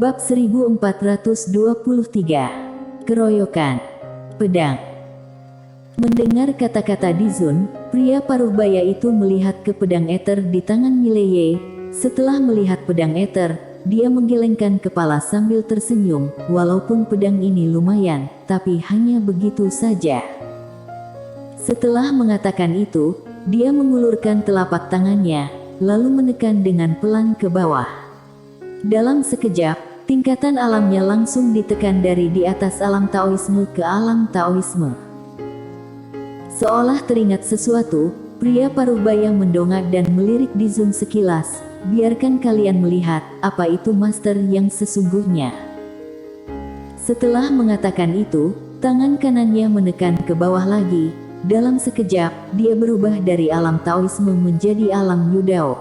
Bab 1423. Keroyokan pedang. Mendengar kata-kata Dizun, pria paruh baya itu melihat ke pedang eter di tangan Mileye. Setelah melihat pedang eter, dia menggelengkan kepala sambil tersenyum. Walaupun pedang ini lumayan, tapi hanya begitu saja. Setelah mengatakan itu, dia mengulurkan telapak tangannya, lalu menekan dengan pelan ke bawah. Dalam sekejap, tingkatan alamnya langsung ditekan dari di atas alam Taoisme ke alam Taoisme. Seolah teringat sesuatu, pria paruh baya mendongak dan melirik Dizun sekilas. Biarkan kalian melihat apa itu master yang sesungguhnya. Setelah mengatakan itu, tangan kanannya menekan ke bawah lagi. Dalam sekejap, dia berubah dari alam Taoisme menjadi alam Yudao.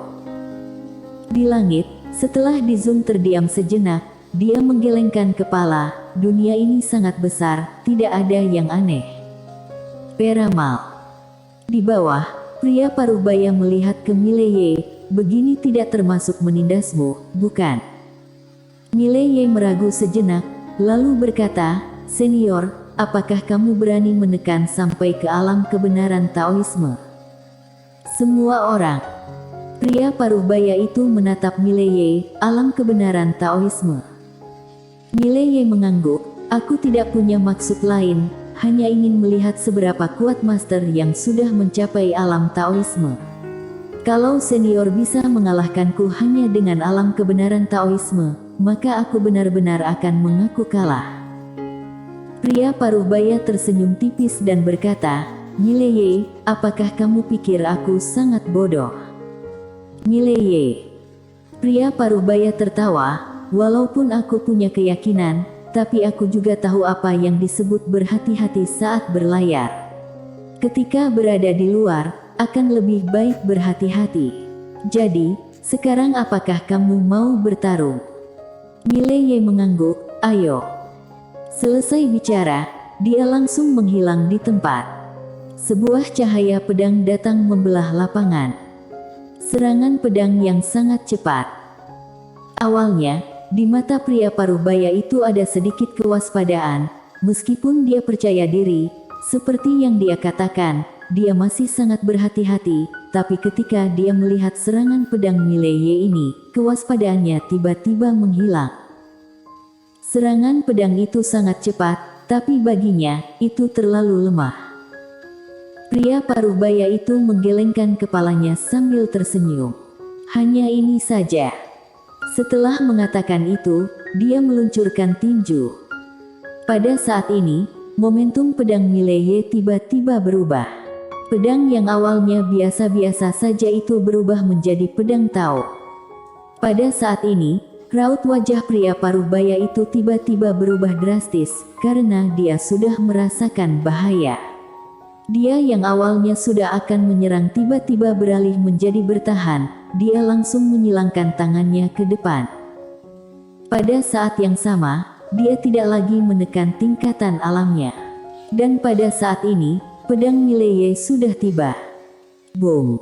Di langit, setelah Dizun terdiam sejenak, dia menggelengkan kepala. Dunia ini sangat besar, tidak ada yang aneh. Peramal. Di bawah, pria paruh baya melihat ke Mileye. Begini tidak termasuk menindasmu, bukan? Mileye meragu sejenak, lalu berkata, "Senior, apakah kamu berani menekan sampai ke alam kebenaran Taoisme?" Semua orang. Pria paruh baya itu menatap Mileye, alam kebenaran Taoisme. Mileye mengangguk, "Aku tidak punya maksud lain, hanya ingin melihat seberapa kuat master yang sudah mencapai alam Taoisme. Kalau senior bisa mengalahkanku hanya dengan alam kebenaran Taoisme, maka aku benar-benar akan mengaku kalah." Pria paruh baya tersenyum tipis dan berkata, "Mileye, apakah kamu pikir aku sangat bodoh?" Mileye. Pria paruh baya tertawa, "Walaupun aku punya keyakinan, tapi aku juga tahu apa yang disebut berhati-hati saat berlayar. Ketika berada di luar, akan lebih baik berhati-hati. Jadi, sekarang apakah kamu mau bertarung?" Mileye mengangguk, "Ayo." Selesai bicara, dia langsung menghilang di tempat. Sebuah cahaya pedang datang membelah lapangan. Serangan pedang yang sangat cepat. Awalnya, di mata pria paruh baya itu ada sedikit kewaspadaan. Meskipun dia percaya diri, seperti yang dia katakan, dia masih sangat berhati-hati. Tapi ketika dia melihat serangan pedang Mileye ini, kewaspadaannya tiba-tiba menghilang. Serangan pedang itu sangat cepat, tapi baginya, itu terlalu lemah. Pria paruh baya itu menggelengkan kepalanya sambil tersenyum. "Hanya ini saja." Setelah mengatakan itu, dia meluncurkan tinju. Pada saat ini, momentum pedang Mileye tiba-tiba berubah. Pedang yang awalnya biasa-biasa saja itu berubah menjadi pedang Tao. Pada saat ini, raut wajah pria paruh baya itu tiba-tiba berubah drastis, karena dia sudah merasakan bahaya. Dia yang awalnya sudah akan menyerang tiba-tiba beralih menjadi bertahan. Dia langsung menyilangkan tangannya ke depan. Pada saat yang sama, dia tidak lagi menekan tingkatan alamnya. Dan pada saat ini, pedang Mileye sudah tiba. Boom!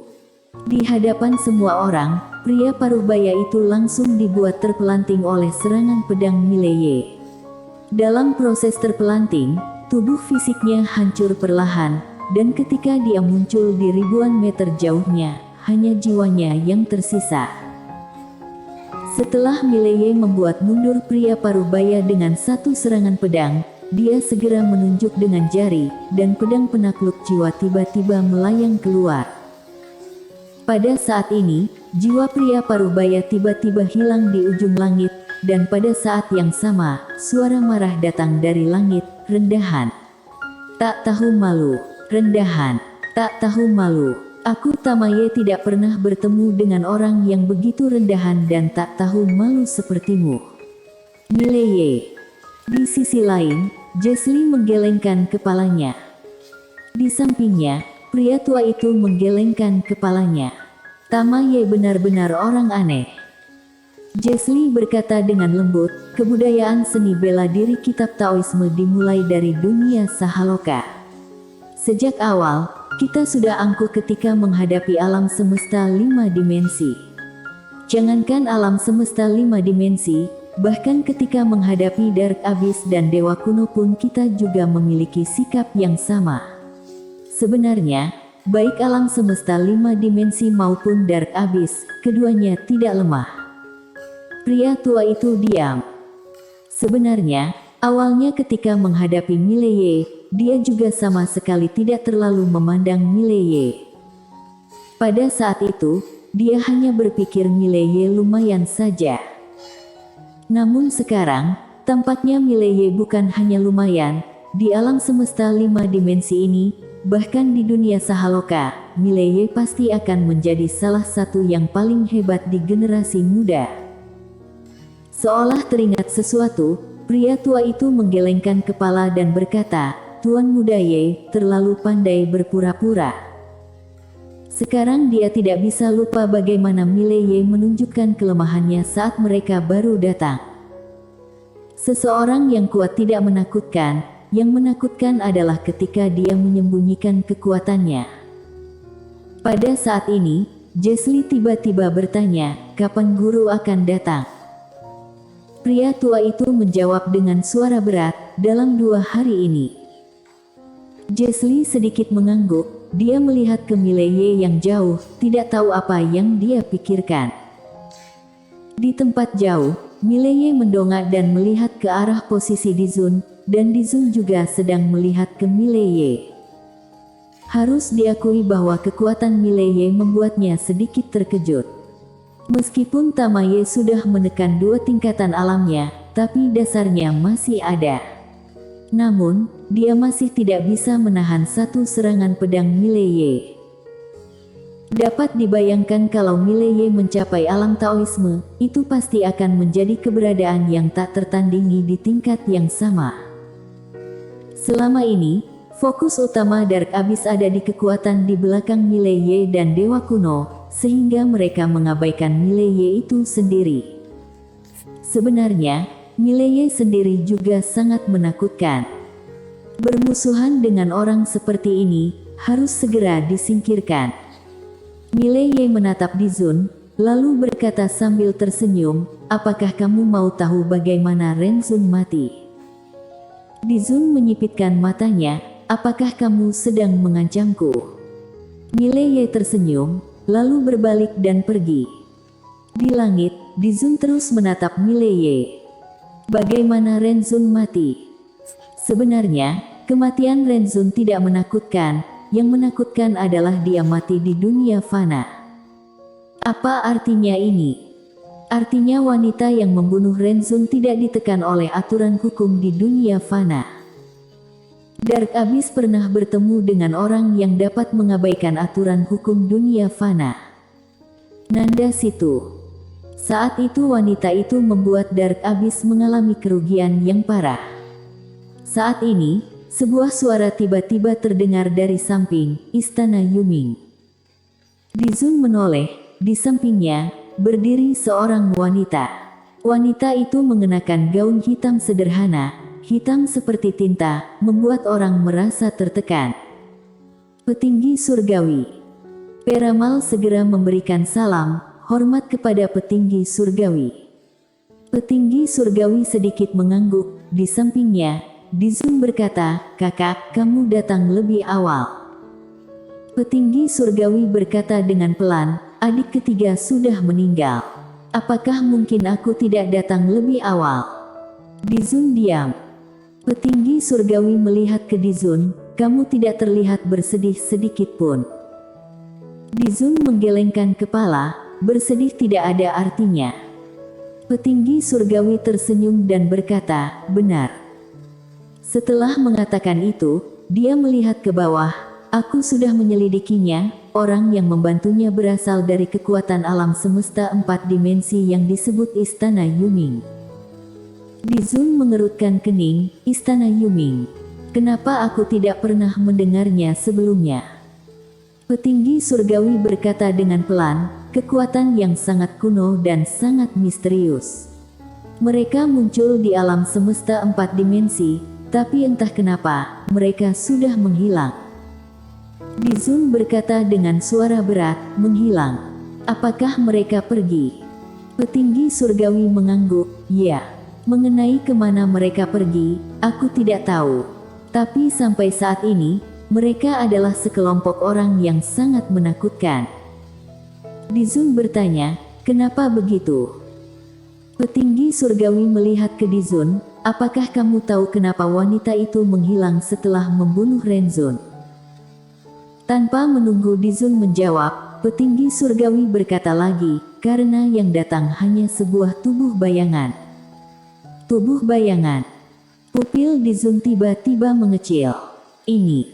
Di hadapan semua orang, pria paruh baya itu langsung dibuat terpelanting oleh serangan pedang Mileye. Dalam proses terpelanting, tubuh fisiknya hancur perlahan, dan ketika dia muncul di ribuan meter jauhnya, hanya jiwanya yang tersisa. Setelah Mileye membuat mundur pria paruh baya dengan satu serangan pedang, dia segera menunjuk dengan jari, dan pedang penakluk jiwa tiba-tiba melayang keluar. Pada saat ini, jiwa pria paruh baya tiba-tiba hilang di ujung langit, dan pada saat yang sama, suara marah datang dari langit, "Rendahan! Tak tahu malu! Rendahan! Tak tahu malu! Aku Tamaye tidak pernah bertemu dengan orang yang begitu rendahan dan tak tahu malu sepertimu." Mileye. Di sisi lain, Jesli menggelengkan kepalanya. Di sampingnya, pria tua itu menggelengkan kepalanya. "Tamaye benar-benar orang aneh." Jesli berkata dengan lembut, "Kebudayaan seni bela diri kitab Taoisme dimulai dari dunia Sahaloka. Sejak awal, kita sudah angkuh ketika menghadapi alam semesta 5 dimensi. Jangankan alam semesta 5 dimensi, bahkan ketika menghadapi Dark Abyss dan Dewa Kuno pun kita juga memiliki sikap yang sama. Sebenarnya, baik alam semesta 5 dimensi maupun Dark Abyss, keduanya tidak lemah. Pria tua itu diam. Sebenarnya, awalnya ketika menghadapi Mileye, dia juga sama sekali tidak terlalu memandang Mileye. Pada saat itu, dia hanya berpikir Mileye lumayan saja. Namun sekarang, tampaknya Mileye bukan hanya lumayan, di alam semesta 5 dimensi ini, bahkan di dunia Sahaloka, Mileye pasti akan menjadi salah satu yang paling hebat di generasi muda. Seolah teringat sesuatu, pria tua itu menggelengkan kepala dan berkata, "Tuan muda Ye, terlalu pandai berpura-pura." Sekarang dia tidak bisa lupa bagaimana Mileye menunjukkan kelemahannya saat mereka baru datang. Seseorang yang kuat tidak menakutkan, yang menakutkan adalah ketika dia menyembunyikan kekuatannya. Pada saat ini, Jesli tiba-tiba bertanya, "Kapan guru akan datang?" Pria tua itu menjawab dengan suara berat, "Dalam 2 hari ini." Jesli sedikit mengangguk, dia melihat ke Mileye yang jauh, tidak tahu apa yang dia pikirkan. Di tempat jauh, Mileye mendongak dan melihat ke arah posisi Dizun, dan Dizun juga sedang melihat ke Mileye. Harus diakui bahwa kekuatan Mileye membuatnya sedikit terkejut. Meskipun Tamaye sudah menekan 2 tingkatan alamnya, tapi dasarnya masih ada. Namun, dia masih tidak bisa menahan 1 serangan pedang Mileye. Dapat dibayangkan kalau Mileye mencapai alam Taoisme, itu pasti akan menjadi keberadaan yang tak tertandingi di tingkat yang sama. Selama ini, fokus utama Dark Abyss ada di kekuatan di belakang Mileye dan Dewa Kuno, sehingga mereka mengabaikan Mileye itu sendiri. Sebenarnya, Mileye sendiri juga sangat menakutkan. Bermusuhan dengan orang seperti ini, harus segera disingkirkan. Mileye menatap Dizun, lalu berkata sambil tersenyum, "Apakah kamu mau tahu bagaimana Renzun mati?" Dizun menyipitkan matanya, "Apakah kamu sedang mengancamku?" Mileye tersenyum, lalu berbalik dan pergi. Di langit, Dizun terus menatap Mileye. Bagaimana Renzun mati? Sebenarnya, kematian Renzun tidak menakutkan, yang menakutkan adalah dia mati di dunia fana. Apa artinya ini? Artinya wanita yang membunuh Renzun tidak ditekan oleh aturan hukum di dunia fana. Dark Abyss pernah bertemu dengan orang yang dapat mengabaikan aturan hukum dunia fana. Nanda Situ. Saat itu wanita itu membuat Dark Abyss mengalami kerugian yang parah. Saat ini, sebuah suara tiba-tiba terdengar dari samping Istana Yuming. Dizun menoleh, di sampingnya, berdiri seorang wanita. Wanita itu mengenakan gaun hitam sederhana, hitam seperti tinta, membuat orang merasa tertekan. Petinggi surgawi. Peramal segera memberikan salam, hormat kepada petinggi surgawi. Petinggi surgawi sedikit mengangguk, di sampingnya, Dizun berkata, "Kakak, kamu datang lebih awal." Petinggi surgawi berkata dengan pelan, "Adik ketiga sudah meninggal. Apakah mungkin aku tidak datang lebih awal?" Dizun diam. Petinggi surgawi melihat ke Dizun, "Kamu tidak terlihat bersedih sedikit pun." Dizun menggelengkan kepala, bersedih tidak ada artinya. Petinggi surgawi tersenyum dan berkata, "Benar." Setelah mengatakan itu, dia melihat ke bawah. "Aku sudah menyelidikinya, orang yang membantunya berasal dari kekuatan alam semesta 4 dimensi yang disebut Istana Yuming." Dizun mengerutkan kening, Istana Yuming. Kenapa aku tidak pernah mendengarnya sebelumnya? Petinggi surgawi berkata dengan pelan, kekuatan yang sangat kuno dan sangat misterius. Mereka muncul di alam semesta 4 dimensi, tapi entah kenapa, mereka sudah menghilang. Dizun berkata dengan suara berat, "Menghilang. Apakah mereka pergi?" Petinggi surgawi mengangguk, ya. Mengenai kemana mereka pergi, aku tidak tahu. Tapi sampai saat ini, mereka adalah sekelompok orang yang sangat menakutkan. Dizun bertanya, kenapa begitu? Petinggi surgawi melihat ke Dizun, apakah kamu tahu kenapa wanita itu menghilang setelah membunuh Renzun? Tanpa menunggu Dizun menjawab, petinggi surgawi berkata lagi, karena yang datang hanya sebuah tubuh bayangan. Tubuh bayangan. Pupil Dizun tiba-tiba mengecil. Ini.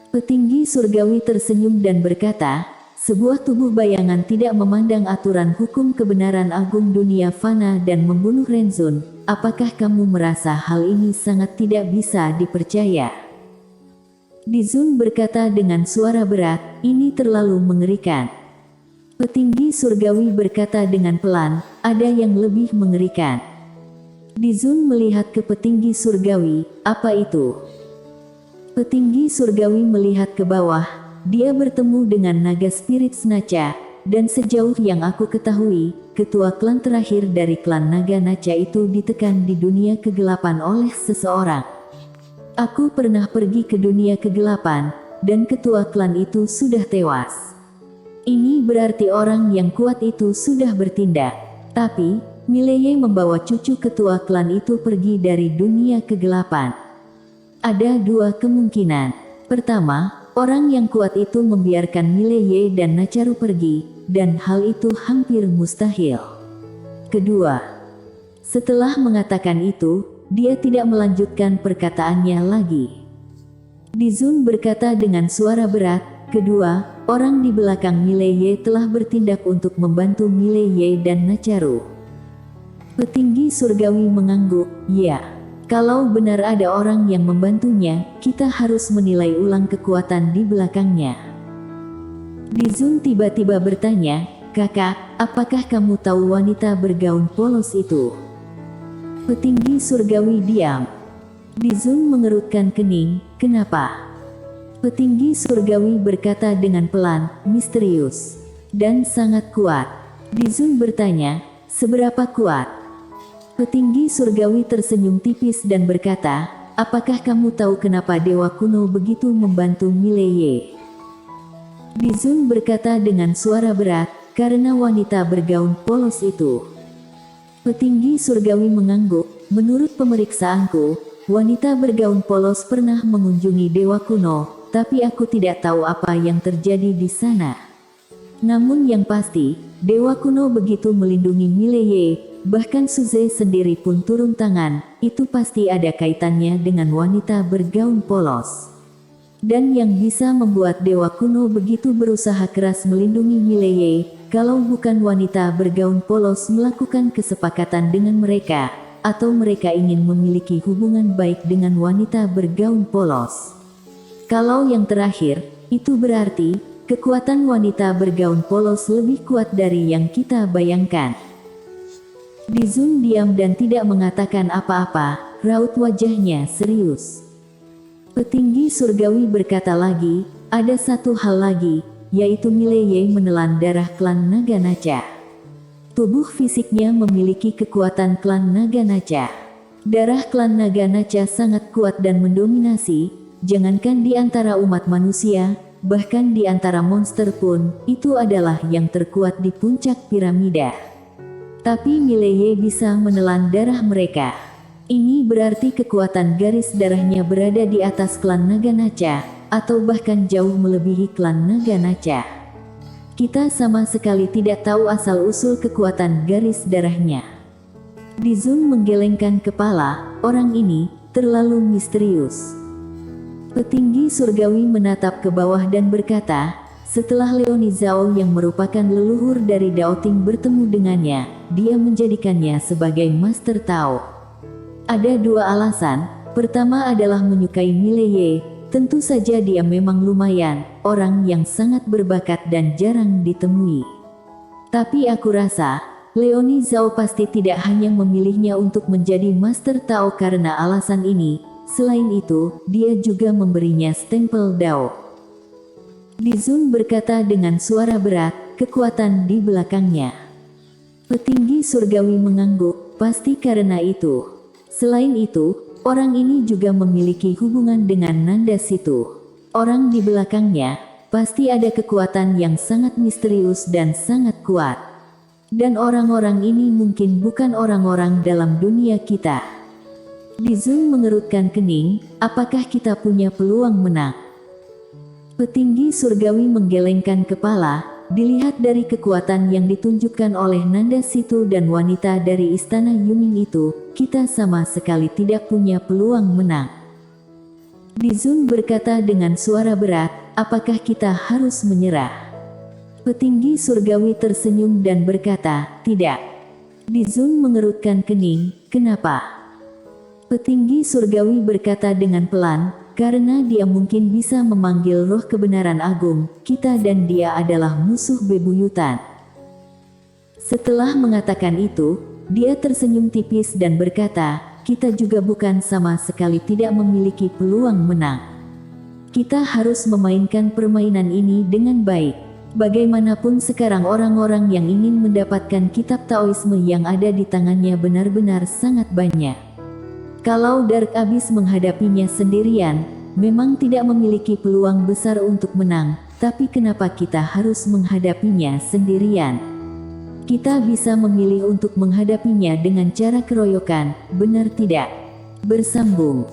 Petinggi surgawi tersenyum dan berkata, sebuah tubuh bayangan tidak memandang aturan hukum kebenaran agung dunia fana dan membunuh Renzun. Apakah kamu merasa hal ini sangat tidak bisa dipercaya? Dizun berkata dengan suara berat, ini terlalu mengerikan. Petinggi surgawi berkata dengan pelan, ada yang lebih mengerikan. Dizun melihat ke petinggi surgawi, apa itu? Petinggi surgawi melihat ke bawah, dia bertemu dengan naga spirit Snacha, dan sejauh yang aku ketahui, ketua klan terakhir dari klan naga Nacha itu ditekan di dunia kegelapan oleh seseorang. Aku pernah pergi ke dunia kegelapan, dan ketua klan itu sudah tewas. Ini berarti orang yang kuat itu sudah bertindak. Tapi, Mileye membawa cucu ketua klan itu pergi dari dunia kegelapan. Ada dua kemungkinan. Pertama, orang yang kuat itu membiarkan Mileye dan Nacharu pergi, dan hal itu hampir mustahil. Kedua, setelah mengatakan itu, dia tidak melanjutkan perkataannya lagi. Dizun berkata dengan suara berat, kedua, orang di belakang Mileye telah bertindak untuk membantu Mileye dan Nacharu. Petinggi surgawi mengangguk, ya. Kalau benar ada orang yang membantunya, kita harus menilai ulang kekuatan di belakangnya. Dizun tiba-tiba bertanya, kakak, apakah kamu tahu wanita bergaun polos itu? Petinggi surgawi diam. Dizun mengerutkan kening, kenapa? Petinggi surgawi berkata dengan pelan, misterius, dan sangat kuat. Dizun bertanya, seberapa kuat? Petinggi surgawi tersenyum tipis dan berkata, apakah kamu tahu kenapa Dewa Kuno begitu membantu Mileye? Dizun berkata dengan suara berat, karena wanita bergaun polos itu. Petinggi surgawi mengangguk, menurut pemeriksaanku, wanita bergaun polos pernah mengunjungi Dewa Kuno, tapi aku tidak tahu apa yang terjadi di sana. Namun yang pasti, Dewa Kuno begitu melindungi Mileye, bahkan Suze sendiri pun turun tangan, itu pasti ada kaitannya dengan wanita bergaun polos. Dan yang bisa membuat Dewa Kuno begitu berusaha keras melindungi Mileye, kalau bukan wanita bergaun polos melakukan kesepakatan dengan mereka, atau mereka ingin memiliki hubungan baik dengan wanita bergaun polos. Kalau yang terakhir, itu berarti, kekuatan wanita bergaun polos lebih kuat dari yang kita bayangkan. Dizun diam dan tidak mengatakan apa-apa, raut wajahnya serius. Petinggi surgawi berkata lagi, ada satu hal lagi, yaitu Mileye menelan darah klan Naga Nacha. Tubuh fisiknya memiliki kekuatan klan Naga Nacha. Darah klan Naga Nacha sangat kuat dan mendominasi, jangankan di antara umat manusia, bahkan di antara monster pun, itu adalah yang terkuat di puncak piramida. Tapi Mileye bisa menelan darah mereka. Ini berarti kekuatan garis darahnya berada di atas klan Naga Nacha, atau bahkan jauh melebihi klan Naga Nacha. Kita sama sekali tidak tahu asal-usul kekuatan garis darahnya. Dizun menggelengkan kepala, orang ini terlalu misterius. Petinggi surgawi menatap ke bawah dan berkata, setelah Leoni Zhao yang merupakan leluhur dari Daoting bertemu dengannya, dia menjadikannya sebagai Master Tao. Ada dua alasan, pertama adalah menyukai Mileye, tentu saja dia memang lumayan, orang yang sangat berbakat dan jarang ditemui. Tapi aku rasa, Leoni Zhao pasti tidak hanya memilihnya untuk menjadi Master Tao karena alasan ini, selain itu, dia juga memberinya stempel Dao. Dizun berkata dengan suara berat, kekuatan di belakangnya. Petinggi surgawi mengangguk, pasti karena itu. Selain itu, orang ini juga memiliki hubungan dengan Nanda Situ. Orang di belakangnya, pasti ada kekuatan yang sangat misterius dan sangat kuat. Dan orang-orang ini mungkin bukan orang-orang dalam dunia kita. Dizun mengerutkan kening, apakah kita punya peluang menang? Petinggi surgawi menggelengkan kepala, dilihat dari kekuatan yang ditunjukkan oleh Nanda Situ dan wanita dari istana Yuming itu, kita sama sekali tidak punya peluang menang. Dizun berkata dengan suara berat, apakah kita harus menyerah? Petinggi surgawi tersenyum dan berkata, tidak. Dizun mengerutkan kening, kenapa? Petinggi surgawi berkata dengan pelan, karena dia mungkin bisa memanggil roh kebenaran agung, kita dan dia adalah musuh bebuyutan. Setelah mengatakan itu, dia tersenyum tipis dan berkata, kita juga bukan sama sekali tidak memiliki peluang menang. Kita harus memainkan permainan ini dengan baik. Bagaimanapun sekarang orang-orang yang ingin mendapatkan kitab Taoisme yang ada di tangannya benar-benar sangat banyak. Kalau Dark Abyss menghadapinya sendirian, memang tidak memiliki peluang besar untuk menang, tapi kenapa kita harus menghadapinya sendirian? Kita bisa memilih untuk menghadapinya dengan cara keroyokan, benar tidak? Bersambung.